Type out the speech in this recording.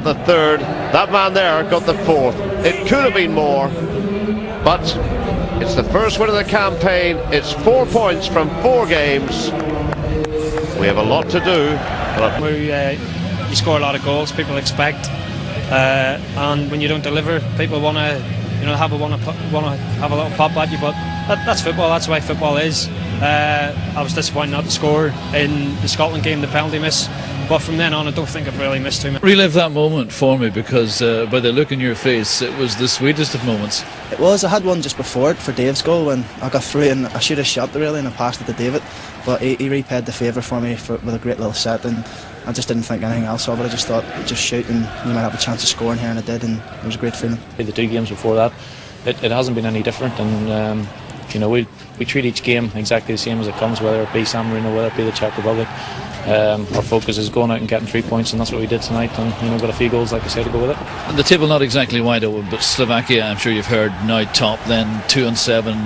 The third, that man there got the fourth. It could have been more, but it's the first win of the campaign. It's 4 points from 4 games. We have a lot to do. You score a lot of goals, people expect, and when you don't deliver, people want to, have a little pop at you. But that's football. That's the way football is. I was disappointed not to score in the Scotland game, the penalty miss. But from then on, I don't think I've really missed too much. Relive that moment for me, because by the look in your face, it was the sweetest of moments. It was. I had one just before it for Dave's goal when I got through and I should have shot it really and I passed it to David. But he repaid the favour for me with a great little set, and I just didn't think anything else of it. I just thought, just shoot and you might have a chance of scoring here, and I did, and it was a great feeling. The 2 games before that, it hasn't been any different, and we treat each game exactly the same as it comes, whether it be San Marino, whether it be the Czech Republic. Our focus is going out and getting 3 points, and that's what we did tonight, and got a few goals, like I say, to go with it. And the table not exactly wide open, but Slovakia, I'm sure you've heard, now top, then 2-7.